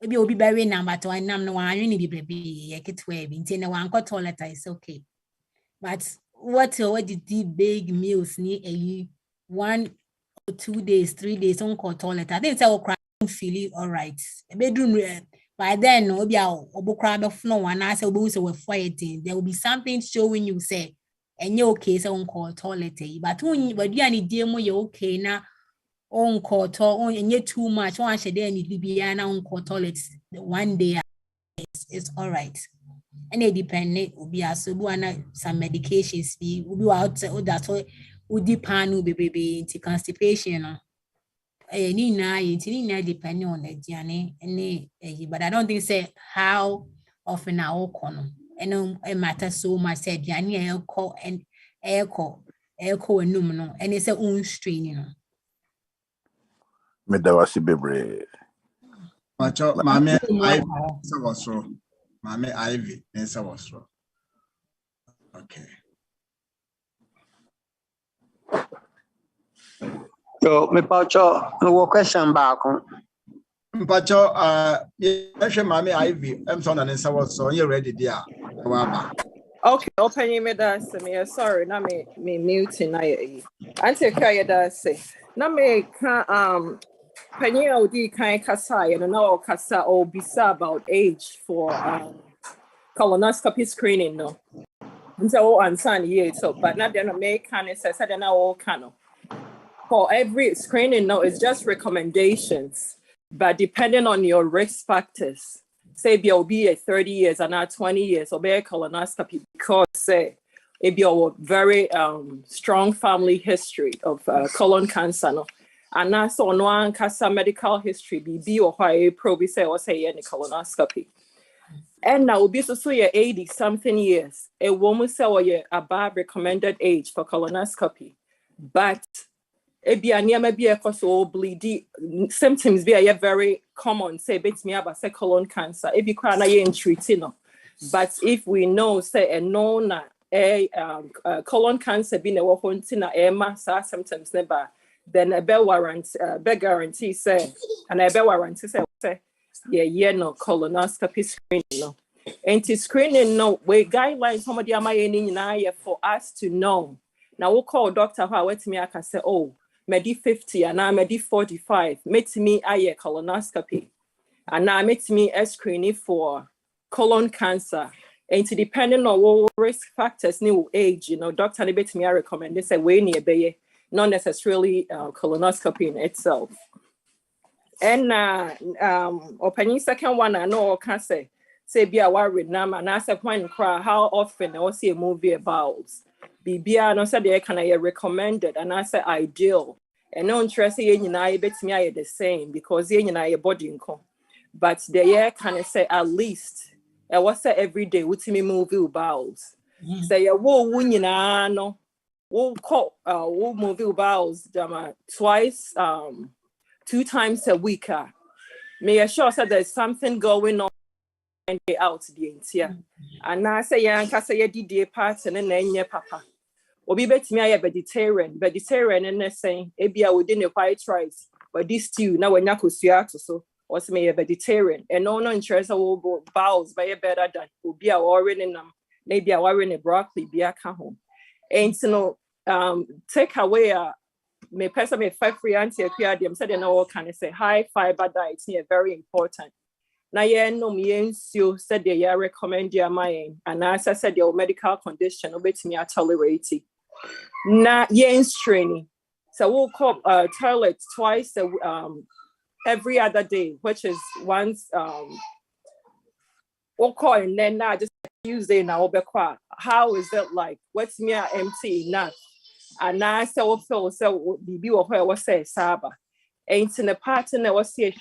Maybe will be very number to I nam no one really be a kit way in one got toilet is okay. But what did the big meals need a 1 or 2 days, 3 days on call toilet? I think it's all crying feeling all right. A bedroom by then no be our crowd of no one I said we're fighting. There will be something showing you say and you're okay, so on call toilet. But when you any demo you're okay now. On call on and yet too much. One should then be on call toilets 1 day is all right. And it depend will be as some medications be will be out that's all would depend will be baby into constipation. Depending on the journey but I don't think say how often I will call and it matters so much said journey echo and echo and no and it's a own strain, you know. Medawasi bebre. Macho, Mame Ivy, was wrong. Mame Ivy, answer was wrong. Okay. Yo, me pacho, no question back. Pacho, yes, Mame Ivy, I'm sorry, and answer was so you're ready, dear. Okay, open your medals. Sorry, na me muting na ye. Auntie Kaya da say. Na me can Penny Odi kind kasa and now kasa or bisa about age for colonoscopy screening no. And so answer ye so but not then make can say said na all can. For every screening no it's just recommendations, but depending on your risk factors. Say you'll be at 30 years and not 20 years or be a colonoscopy because say if you're very strong family history of colon cancer no. And that's on one cancer medical history, be or why probably say or say any colonoscopy. And now be so 80 something years. A woman say or you're above recommended age for colonoscopy. But it be a near maybe a cause or bleedy symptoms be a very common, say bits me about say colon cancer. If you can't in treating. But if we know say a known colon cancer being a weapon Emma symptoms never. Then a bell warrant, guarantee say, and a bell warranty say, no colonoscopy screening no. Anti screening no way guidelines somebody am I for us to know. Now we'll call doctor who wait me I can say, oh, medi 50 and I medi 45, met me a colonoscopy. And now met me a screening for colon cancer. And depending on what risk factors, new age, doctor bet me I recommend this a way near bay. Not necessarily colonoscopy in itself. And opening second one, I know can say be a worried number and ask a point cry how often I see a movie about BBA no said they can I recommended and I say ideal. And no interest in I bet me I the same because in I body income. But the year can I say at least I was say every day with me movie bowels. Say a woe winning no. We'll move bowels twice, 2 times a week. May assure said there's something going on and they out the entire. And I say, yeah, and say, yeah, part and then yeah, papa. Or be bet me, I have vegetarian, and they're saying, Abia within a white rice, but this stew now when Yakusiato so was me a vegetarian and no interest of bowels by a better than will be a warren in them, maybe a warren a broccoli, be a home. And so take away me person me 5 free anti aquarium said no can I say high fiber diet here very important. Now yeah no me you said they recommend your mind and as I said your medical condition obey me tolerate it. Now yeah training. So we'll call toilet twice every other day, which is once we'll call and then now just Tuesday now how is it like? What's me empty enough? And I say, so BB or where was say Saba. Ain't in the pattern that was saying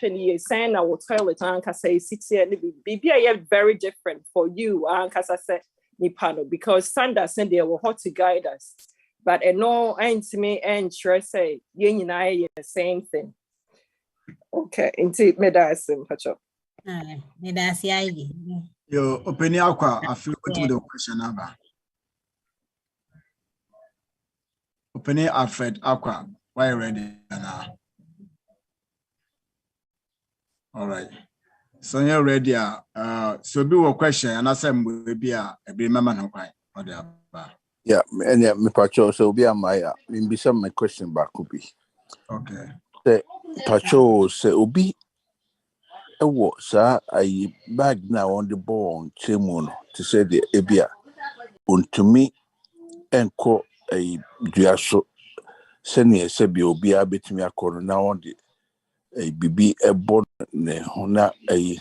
I will toilet and say city and BB very different for you and I said Nipano because Sanda said they were hot to guide us. But no ain't to me and sure say yin and I the same thing. Okay, into medicine, Pacho. Medicine. Your opinion, I feel to the question number. Opinion, Alfred Aqua. Why ready now? All right. So you're ready. So be a question, and I said, be a mama no quite. Yeah, and yeah, me pacho. So be a Maya. Be some my question back could be. Okay. Say pacho say obi. Sir, I bag now on the bone, Chemono, to say the Ebia. To me, and call a Diaso, sending a Sebio be a bit me a corner now on the a BB a bon ne hona a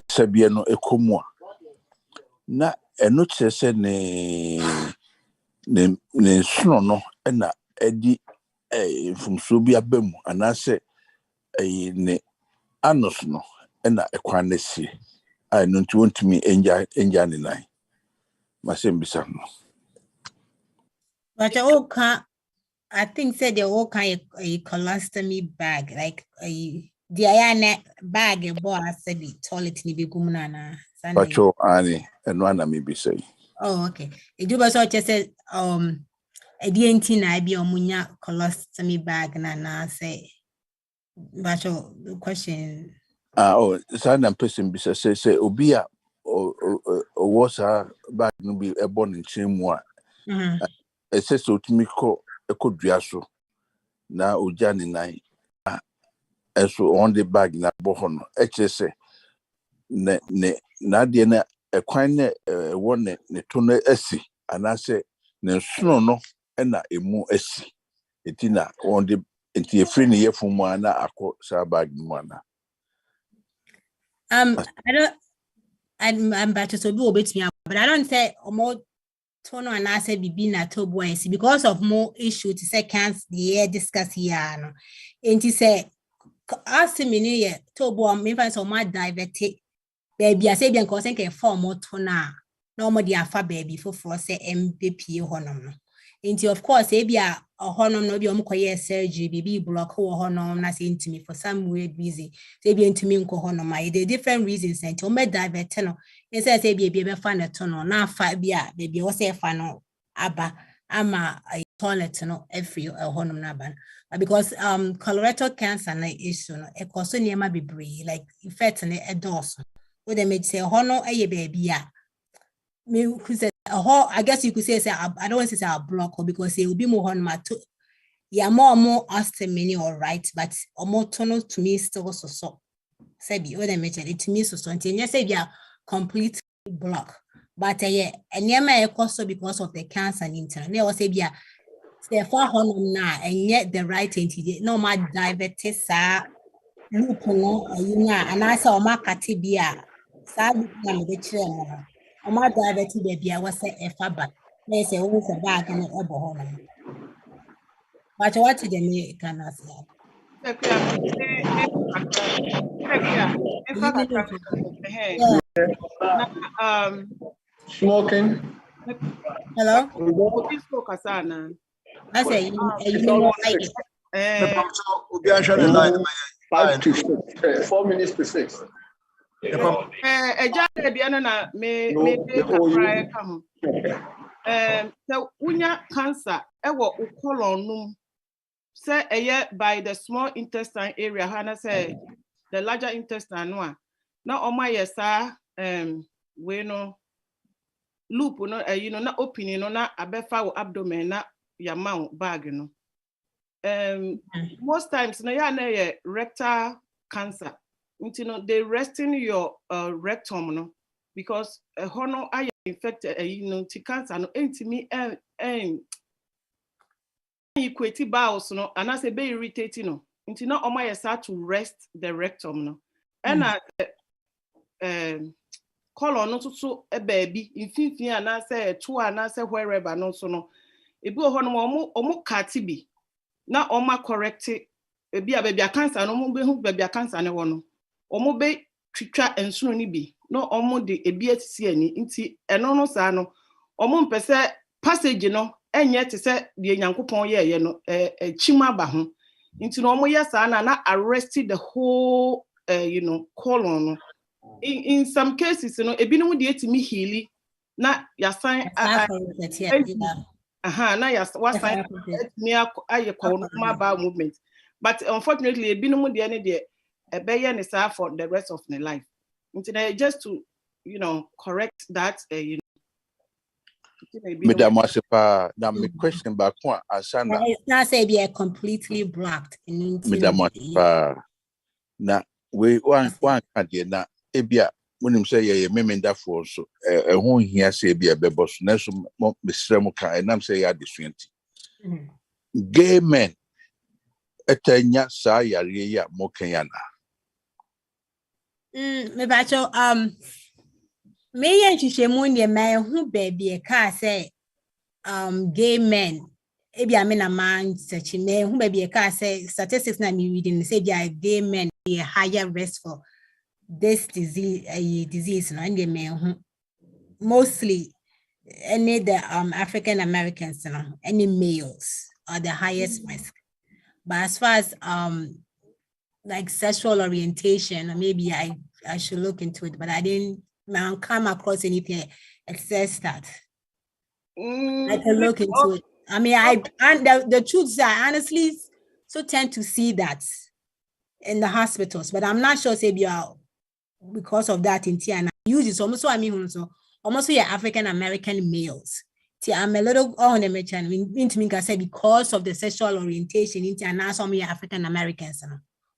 Sebiano a comua. Na a not say ne snono and a eddy from Subia Bemu, and I say a ne anosno and a quanesi. I don't want me enjoy nine. My same besam. But I think said they all kind of a colostomy bag, like a Diana bag, a boy, I said the toilet ni be gumana. Pacho Annie and one me be say. Oh, okay. It do also just said a DNT I be on munya colostomy bag na say. But the question. Oh, Sana person be say Obia or was a bag no be a born in Chimwa. It says so to me call a could driaso. Now Ujani nine. And so on the bag na bohon. HSA. Ne Nadia a quine one ne tone esi. And I say, ne no and a emu esi. Etina on the into a free year from one ako sa bag mana. I'm better to do a bit me, but I don't say more tono and I say be na to boys because of more issue to say can't the air discuss here. No, and to say ask me to boy me find some more diverted baby. I say be because I can form more tona. No more the alpha baby for say MVP honor. Into of course, maybe a honor no be omukoye surgery, baby block honor na say into me for some weird reason. Say be into me nko honor my the different reasons and to me divert no. Say be find a tunnel na fa bia baby o say fa no aba ama a toilet no every honor na ban. Because colorectal cancer na issue no e koso niema bebre like effect na e dose. We dey make say honor eye baby ya. Me who said I guess you could say I don't want to say a block because it will be more on my more ostomy all right, but more tunnel to me still so say what I mentioned it to me so and yes say yeah complete block but yeah and near my cost because of the cancer and internet they also be say for honor now and yet the right entity no my diabetes loop no and I saw my catibia sad the chair. My diabetes baby, I was a faba. They say, oh, it's a bag and a home. But what did they can I say? Smoking. Hello? I say, you know, 5 to 6, 4 minutes to 6. So unya cancer ewo colon say by the small intestine area hana say the larger intestine no na oma yesa we no loop no na opening no na abefa wo abdomen na yama bag no most times no ya na rectal cancer. They rest in your rectum, no, because a honor I infected, cancer, no, me equated bowels, no, and I say be irritating, no, into not on my start to rest the rectum, no, and colon no so a baby, infinity, and I say 2 and I say wherever, no, so no, it be honor omo katibi, now on my corrected, be a baby cancer, no more baby cancer, no one. Omo be twitwa ensuno ni bi no omo de ebi atisi ani nti eno no sa no omo mpese passage no enye te se de Nyankopon ye no chima ba ho nti no omo yesa na arrest the whole colon no in some cases no ebi no de etimi heali na yasan na wasan etimi aye colon ba movement but unfortunately ebi no de ne de a baby is for the rest of the life. Just to, correct that, Madam Wasipa, now my question back one, Asana. It's not say be completely blocked. Madam Wasipa, now we one idea now, Ebia, when you say ye memen that for so, a home here say be a bebos, Nelson Mr. Moka, and I'm say at the 20. Gay men, etenya sa ya mokanyana. Me bacho me yen hwehwe mu ne man hu baby e ka say gay men ebi amena man search me hu baby e ka say statistics na me reading say be gay men be higher risk for this disease no and men hu mostly any the African Americans no any males are the highest risk. But as far as like sexual orientation, maybe I should look into it, but I didn't come across anything that says that. I can look into it. I mean, the truth is I honestly so tend to see that in the hospitals, but I'm not sure say because of that in Tiana. Use it almost so I mean so almost your African American males. I'm a little on the mention into me say because of the sexual orientation into and now some African Americans.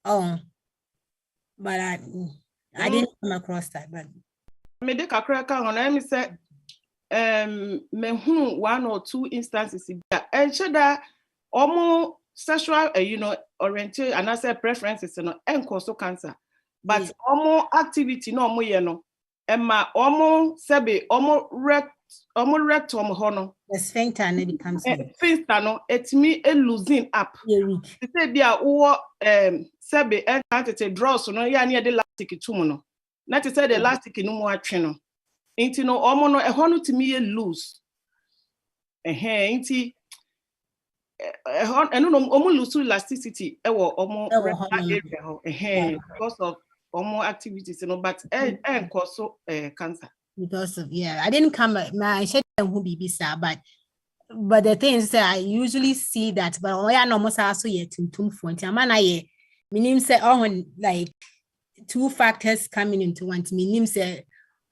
But I didn't come across that. But me de kakra ka on me say me hu one or two instances and should that almost sexual orientation and I say preferences and cause cancer. But almost activity no mo ye no emma almost sebe almost rectum hono the sphincter no becomes sphincter no it me losing up. They say dia wo sebe entity draws no ya near the elastic to no. Not to say the elastic no mo atwe no. Inti no omo no hono to me loose. Inti no omo lose elasticity e wo omo area ho because of omo activities but cause cancer. Because of I didn't come my said who be but the thing is that I usually see that but I no almost also yet in 2 man I meaning say like two factors coming into one meaning say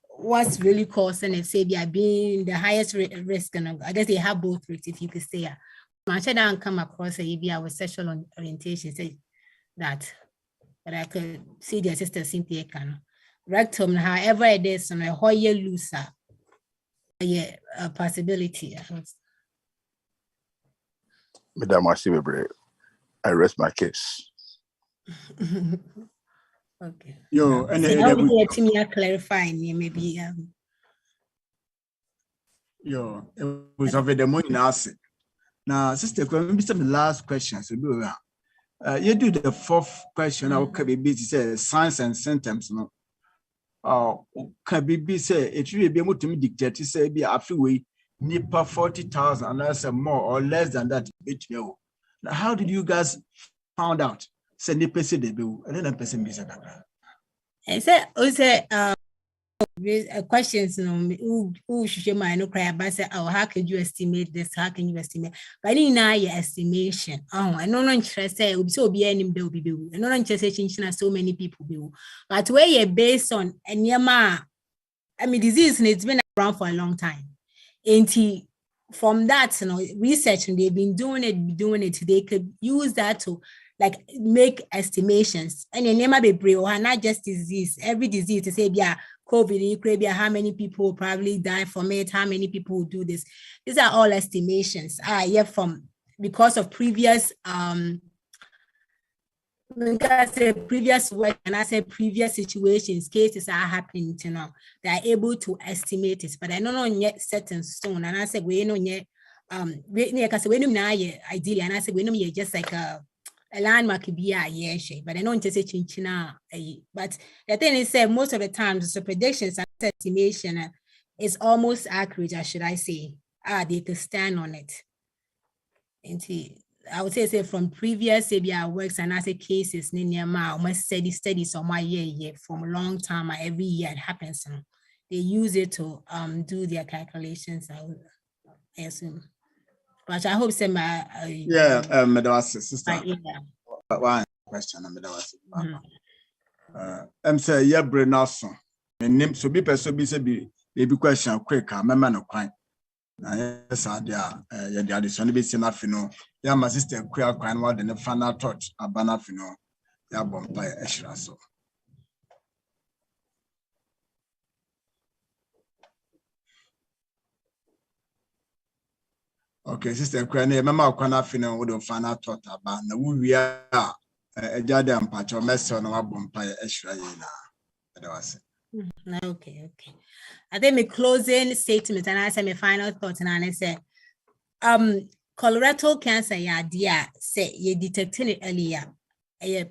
what's really causing it say they are being the highest risk and I guess they have both risks if you could say I should not come across a with sexual orientation say that but I could see the sister Cynthia can rectum, however it is, on a higher looser, a possibility. Madam Wasipa, I rest my case. Okay. Yo, and let me clarify maybe. Yo, it was over the morning. Now, sister, maybe some last questions. You do the fourth question. I will be busy. Say signs and symptoms. No. Can be say it will be able to dictate say be a few way nipa 40,000 unless more or less than that. Now, how did you guys found out? Say nipa say the bill and then a person be said that. I said questions who should my no cry about say how can you estimate this? How can you estimate? But in now your estimation. I no interest say so be any bill be bill. I no interest changing so many people bill. But where you based on disease it's been around for a long time. And from that, research and they've been doing it. They could use that to like make estimations. And you never be brave or not just disease. Every disease to say COVID, how many people probably die from it, how many people do this. These are all estimations. Because of previous previous work and I said previous situations, cases are happening, they are able to estimate it, but I don't know yet set in stone. And I said, we know yet, ideally, and I said, we know yet just like a landmark could be but I don't just say chinchina. But the thing is, most of the times, the predictions and estimation is almost accurate, or should I say, they could stand on it. And I would say from previous works and I say cases, almost steady some year from a long time, every year it happens. They use it to do their calculations, I assume. But I hope some Madam sister. One question, Say yeah brenaso. And name so be person be say be question quick mama no kwan. Na yes adia ya the addition be say nothing no. Ya my sister queer kwan what the final touch abana fino. Ya bompa ehira so. Okay, sister Kwane, mama kwana fino with the final thought about na we are a jade and patch or mess on our bumpire extra. Okay. I think my closing statement and I say my final thought and I say colorectal cancer dear say you detecting it earlier a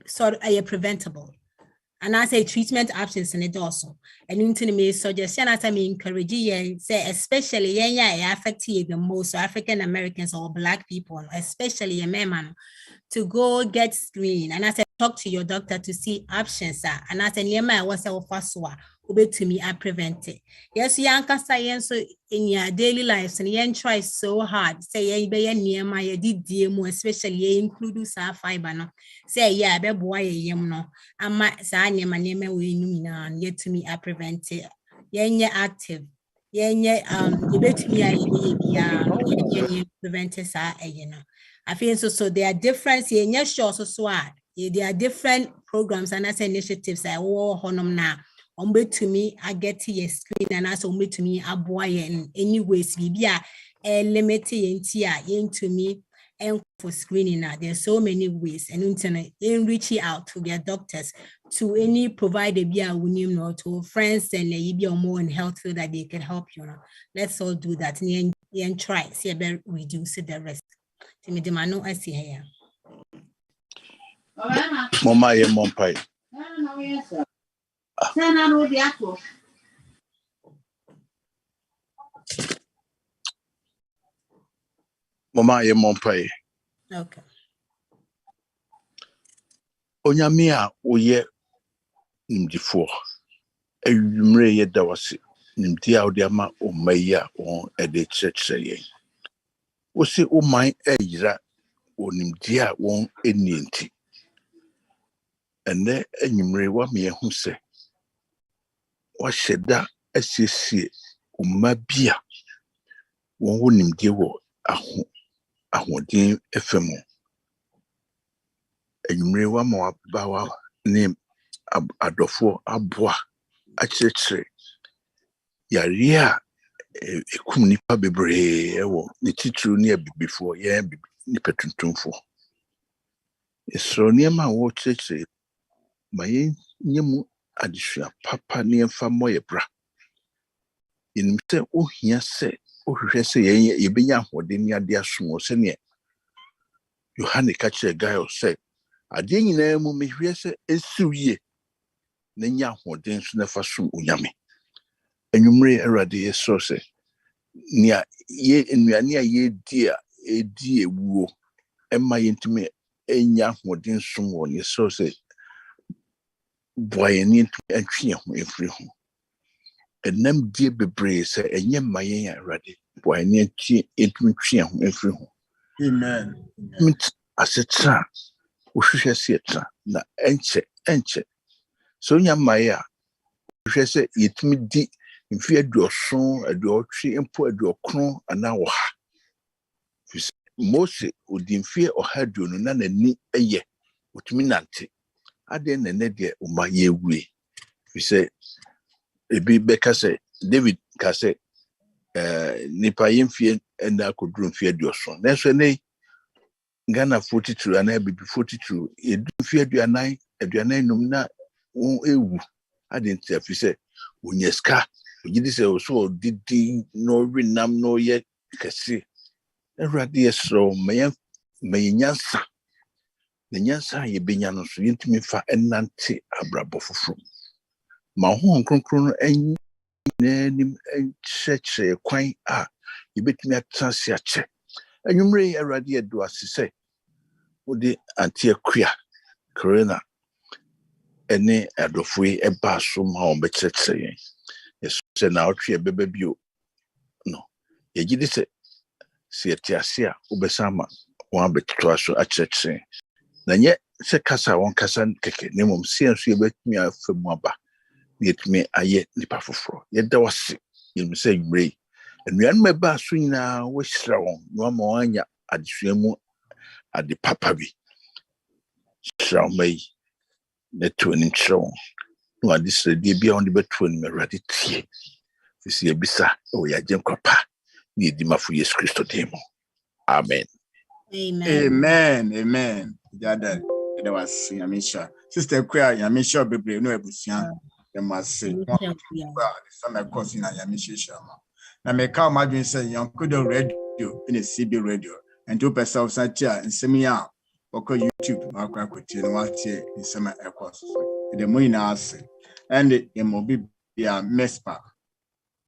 preventable. And I say treatment options in it also. And into me suggestion as I mean encourage you say especially affect the most African Americans or Black people, especially a man to go get screened. And I said talk to your doctor to see options. And I said I was first to me I prevent it. Yes, Yanka science in your daily lives and you try so hard. Say you be near my did especially include fiber no. Say yeah, be boy no. I might say my name we and yet to me I prevent it. Yeah, active. Yeah, you bet me I prevent it, you know. I feel so there are different there are different programs and as initiatives I war honum now. To me, I get to your screen and also to me a boy in any ways we be a limited into me and for screening now. There's so many ways and internet in reaching out to their doctors to any provider be a winning or to friends and be more in health so that they can help you. Let's all do that and try see about reduce the rest. To me, the I see here. Mama ye mompai. Mama ye mompai. Okay. Onyame a oye nimdifo. Ewumre ye dawase. Nimdi a odiama omaya on ede checheye. Osi omai eyira onimdi a won enienti. Ene enyumre wa me hu se. Wa sheda asiesie umabia won wonimdi wo ahodin efemu. Enyumre wa ma bawa ne adofo aboa achechre yaria ekum nipa bebre ewo ne titru ne bibifo ye nipa tuntumfo esro niema wo chechre maye nyemu adisua papa ne mfa moye bra inimte ohia se ohwehwe se ye benya hode ne ade asomo se ne Yohane kache gayo se ade nyina mu mehwe se esiwie na nya hode nso na fa som onyame enyumre erade yeso se nia ye enuane a ye edi ewuo emma yentime enya hode som won yeso se boye ni atwe ho efri ho enam die bebre se enye mayen erade boye ni atwe etwe ho efri ho. Amen. Asetra ohwehwe se etra na enche so nya maya ohwehwe se yetimi di mfi aduoson aduotwe empo aduokron ana wo ha Mose odimfie ohaduonu na nani eye otumi nante ade nene de uma yewe we say ebi beka say David ka say nipa yemfie enda kodru mfie aduoson na so ne Ghana 42 ana bibi 42 edumfie aduanan num na ewu ade ntia fi say onyeska ogidi say so didi no renam no ye kase erade yesro mayenyansa na nyansa ye benya no so yentimi fa enante abrabo foforo ma ho nkronkron en nanim encheche kwan a yebetimi atanse ache enwumre erade edo asese odi anti akua corona ene adofui eba so ma on becheche se na otwe bebe bio no yegidi se etiasia ubesama wa betwa so acheche Nanye se kasa won kasa keke ne mom senso ye betumi afemu aba ne yetumi aye nipa foforo ye da wase ye mi se mrei enuan meba so nyina wo hira won no ma wanya adesuamu ade papa bi hira mai ne to nim hira won no ade sredi bia on de beto nim awurade tie fisi ebisa o ya jenkwapa ne di mafu Yesu Kristo demo. Amen. Amen. Jada there was Yamisha. Sister Queer Yamisha Bebre no ebusian. There must say some course in Yamisha Shama. Now me call my dream say Yonkodoradio in a CB radio and 2% Santia and Semia or YouTube Mark Quotin what year in summer course. The moon ass and the MOB Mespa